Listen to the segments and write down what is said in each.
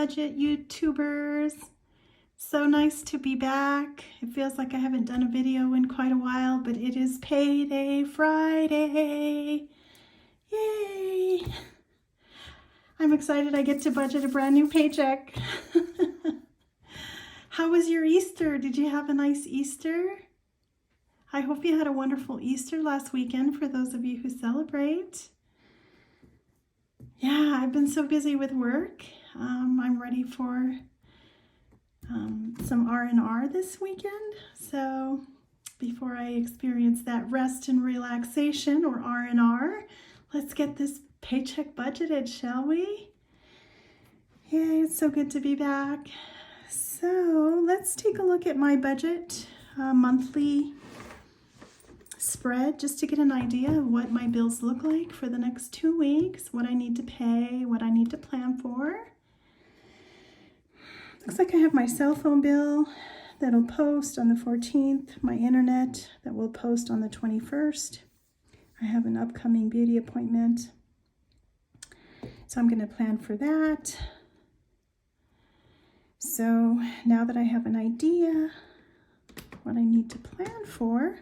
budget YouTubers. So nice to be back. It feels like I haven't done a video in quite a while, but it is Payday Friday. Yay! I'm excited I get to budget a brand new paycheck. How was your Easter? Did you have a nice Easter? I hope you had a wonderful Easter last weekend for those of you who celebrate. Yeah, I've been so busy with work. I'm ready for some R&R this weekend. So before I experience that rest and relaxation, or R&R, let's get this paycheck budgeted, shall we? Yay, it's so good to be back. So let's take a look at my budget monthly spread, just to get an idea of what my bills look like for the next 2 weeks, what I need to pay, what I need to plan for. Looks like I have my cell phone bill that'll post on the 14th, my internet that will post on the 21st. I have an upcoming beauty appointment, so I'm going to plan for that. So now that I have an idea what I need to plan for,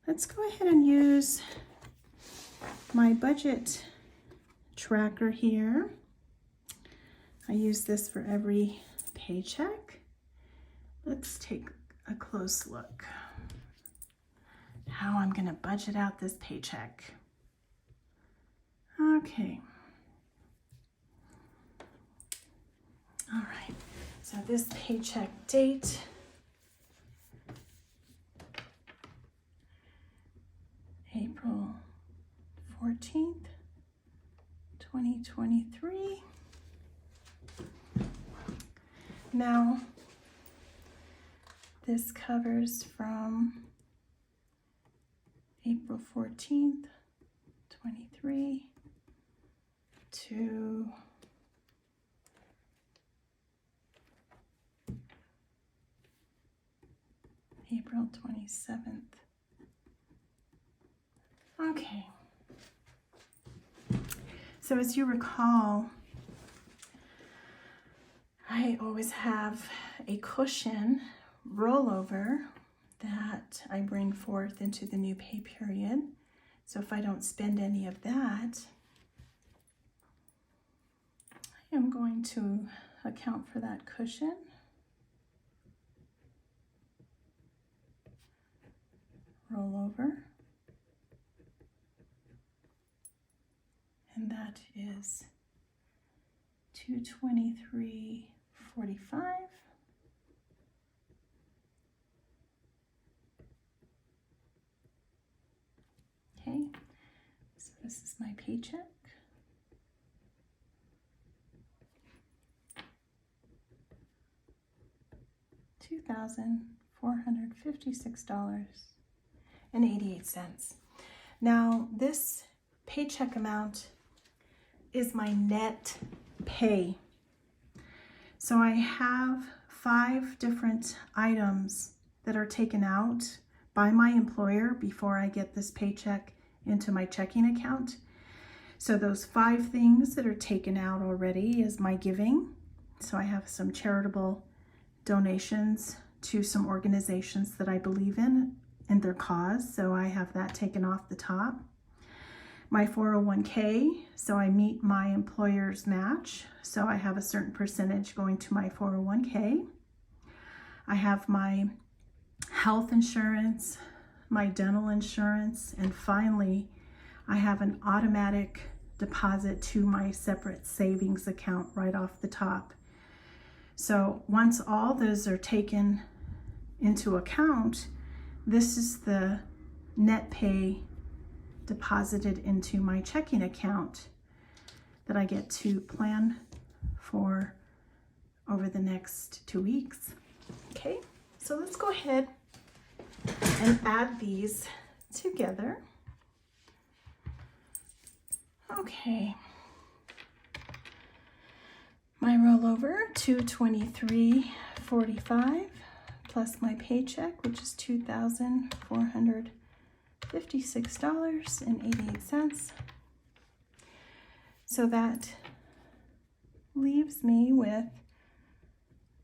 let's go ahead and use my budget tracker here. I use this for every paycheck. Let's take a close look how I'm going to budget out this paycheck. Okay. All right. So this paycheck date April 14th, 2023. Now, this covers from April 14th, 23 to April 27th. Okay. So as you recall, I always have a cushion rollover that I bring forth into the new pay period. So if I don't spend any of that, I am going to account for that cushion. Rollover. And that is $223.45. Okay, so this is my paycheck. $2,456.88. Now, this paycheck amount is my net pay. So I have 5 different items that are taken out by my employer before I get this paycheck into my checking account. So those 5 things that are taken out already is my giving. So I have some charitable donations to some organizations that I believe in their cause. So I have that taken off the top. My 401k, so I meet my employer's match. So I have a certain percentage going to my 401k. I have my health insurance, my dental insurance, and finally, I have an automatic deposit to my separate savings account right off the top. So once all those are taken into account, this is the net pay deposited into my checking account that I get to plan for over the next 2 weeks. Okay, so let's go ahead and add these together. Okay, my rollover, $223.45, plus my paycheck, which is $2,456.88. So that leaves me with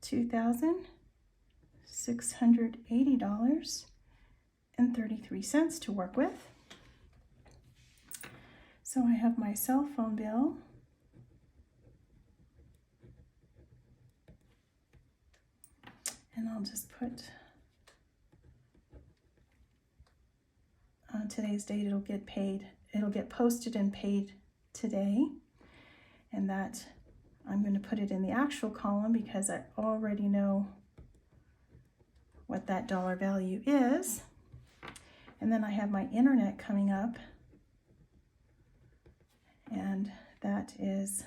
$2,680.33 to work with. So I have my cell phone bill. And I'll just put today's date. It'll get paid. It'll get posted and paid today. And that I'm going to put it in the actual column because I already know what that dollar value is. And then I have my internet coming up. And that is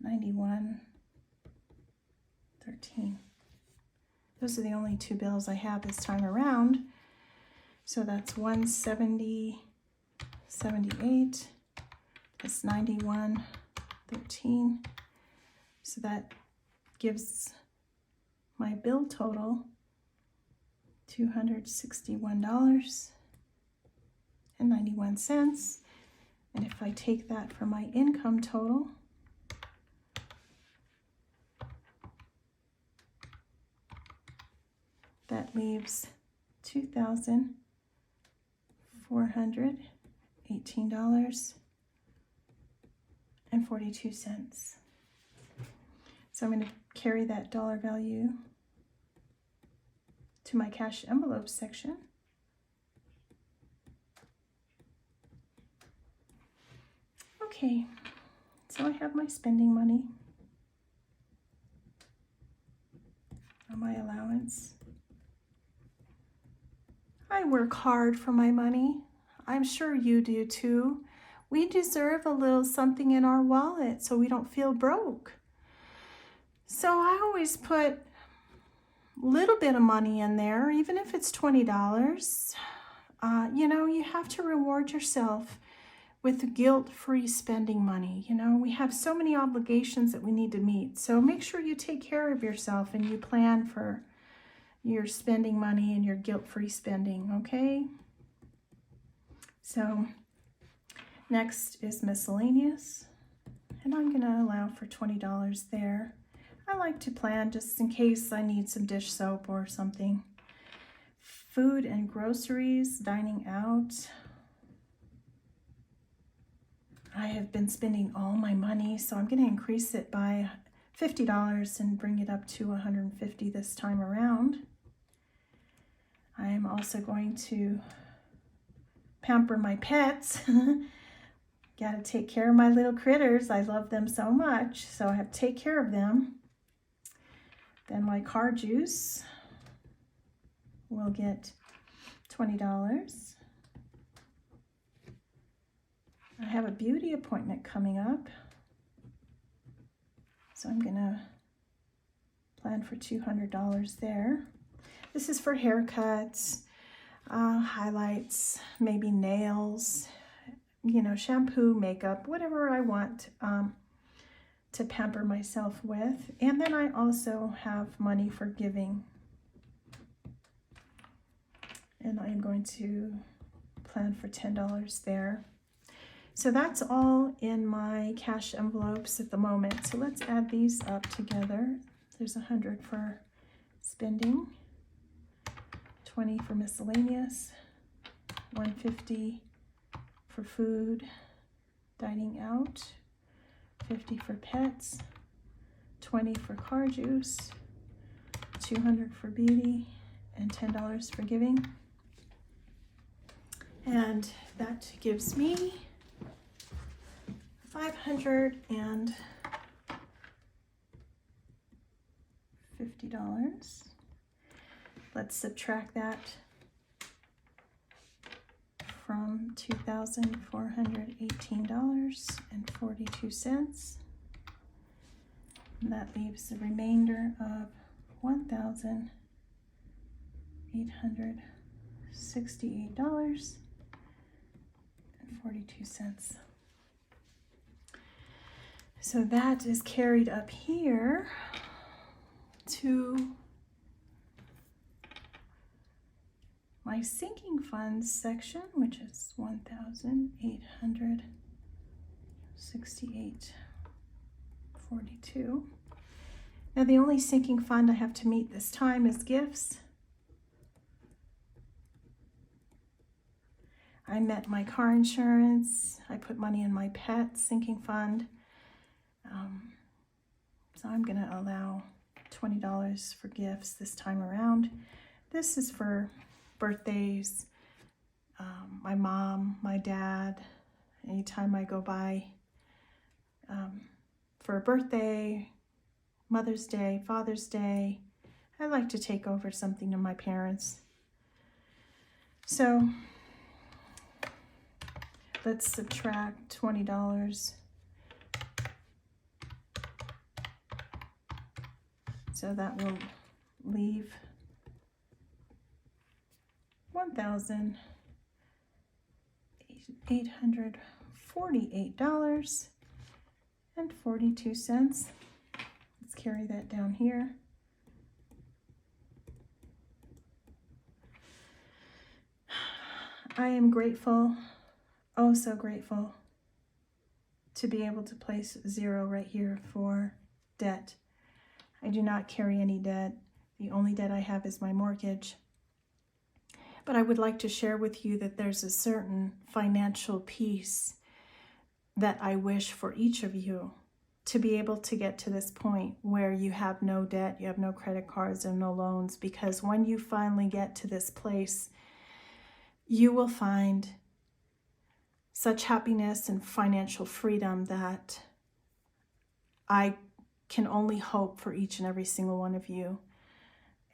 $91.13. Those are the only two bills I have this time around. So that's $170.78. That's $91.13. So that gives my bill total $261.91. And if I take that for my income total, that leaves $2,418.42. So I'm going to carry that dollar value to my cash envelope section. Okay, so I have my spending money on my allowance. I work hard for my money. I'm sure you do too. We deserve a little something in our wallet so we don't feel broke. So I always put a little bit of money in there, even if it's $20. You know, you have to reward yourself with guilt-free spending money. You know, we have so many obligations that we need to meet. So make sure you take care of yourself and you plan for your spending money and your guilt-free spending, okay? So next is miscellaneous, and I'm gonna allow for $20 there. I like to plan just in case I need some dish soap or something. Food and groceries, dining out. I have been spending all my money, so I'm going to increase it by $50 and bring it up to $150 this time around. I am also going to pamper my pets. Got to take care of my little critters. I love them so much, so I have to take care of them. Then my car juice will get $20. I have a beauty appointment coming up, so I'm gonna plan for $200 there. This is for haircuts, highlights, maybe nails, you know, shampoo, makeup, whatever I want to pamper myself with. And then I also have money for giving, and I'm going to plan for $10 there. So that's all in my cash envelopes at the moment. So let's add these up together. There's $100 for spending, $20 for miscellaneous, $150 for food, dining out, $50 for pets, $20 for car juice, $200 for beauty, and $10 for giving. And that gives me $550. Let's subtract that from $2,418.42. And that leaves the remainder of $1,868.42. So that is carried up here to my sinking funds section, which is $1,868.42. 42. Now the only sinking fund I have to meet this time is gifts. I met my car insurance. I put money in my pet sinking fund. So I'm going to allow $20 for gifts this time around. This is for birthdays, my mom, my dad, anytime I go by for a birthday, Mother's Day, Father's Day. I like to take over something to my parents. So let's subtract $20. So that will leave $1,848.42. Let's carry that down here. I am grateful, oh so grateful, to be able to place 0 right here for debt. I do not carry any debt. The only debt I have is my mortgage. But I would like to share with you that there's a certain financial peace that I wish for each of you to be able to get to this point where you have no debt, you have no credit cards and no loans, because when you finally get to this place, you will find such happiness and financial freedom that I can only hope for each and every single one of you.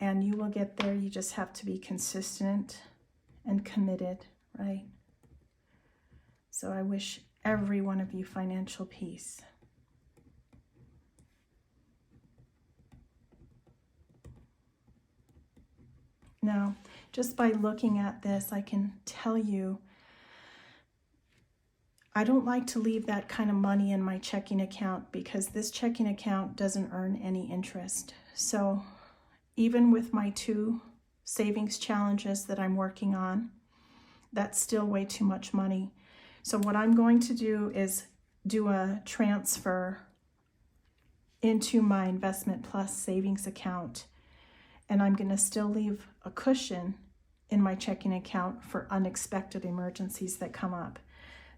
And you will get there. You just have to be consistent and committed, right? So I wish every one of you financial peace. Now, just by looking at this, I can tell you, I don't like to leave that kind of money in my checking account because this checking account doesn't earn any interest. So even with my 2 savings challenges that I'm working on, that's still way too much money. So what I'm going to do is do a transfer into my Investment Plus savings account, and I'm going to still leave a cushion in my checking account for unexpected emergencies that come up.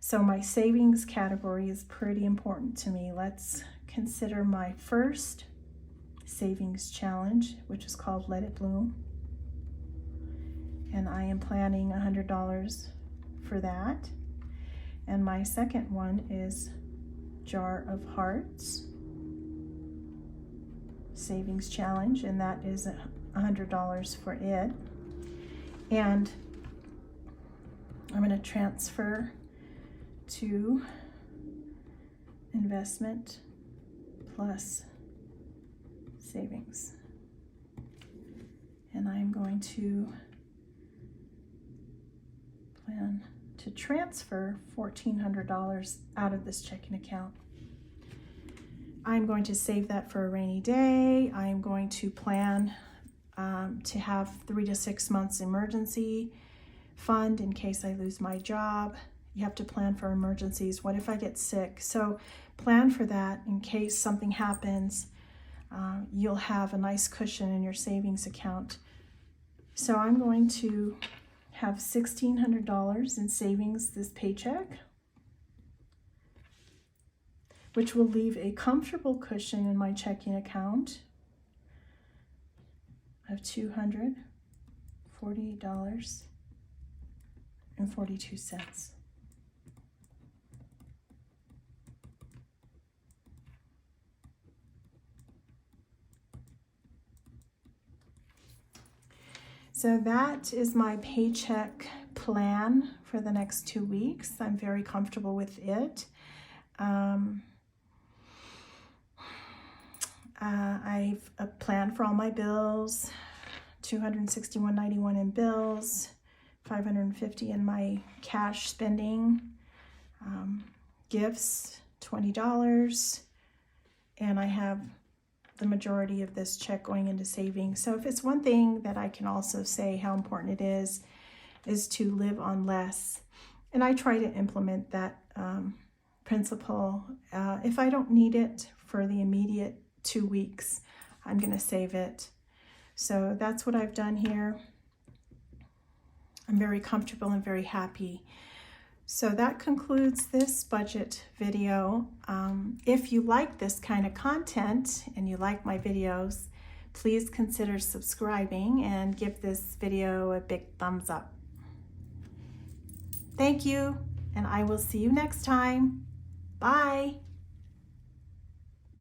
So my savings category is pretty important to me. Let's consider my first savings challenge, which is called Let It Bloom. And I am planning $100 for that. And my second one is Jar of Hearts savings challenge, and that is $100 for it. And I'm going to transfer to Investment Plus savings. And I'm going to plan to transfer $1,400 out of this checking account. I'm going to save that for a rainy day. I'm going to plan to have 3 to 6 months emergency fund in case I lose my job. You have to plan for emergencies. What if I get sick? So plan for that in case something happens. You'll have a nice cushion in your savings account. So I'm going to have $1,600 in savings this paycheck, which will leave a comfortable cushion in my checking account of $248.42. So that is my paycheck plan for the next 2 weeks. I'm very comfortable with it. I've planned for all my bills, $261.91 in bills, $550 in my cash spending, gifts, $20, and I have the majority of this check going into savings. So if it's one thing that I can also say how important it is to live on less. And I try to implement that principle. If I don't need it for the immediate 2 weeks. I'm going to save it. So that's what I've done here. I'm very comfortable and very happy. So that concludes this budget video. If you like this kind of content and you like my videos, please consider subscribing and give this video a big thumbs up. Thank you, and I will see you next time. Bye.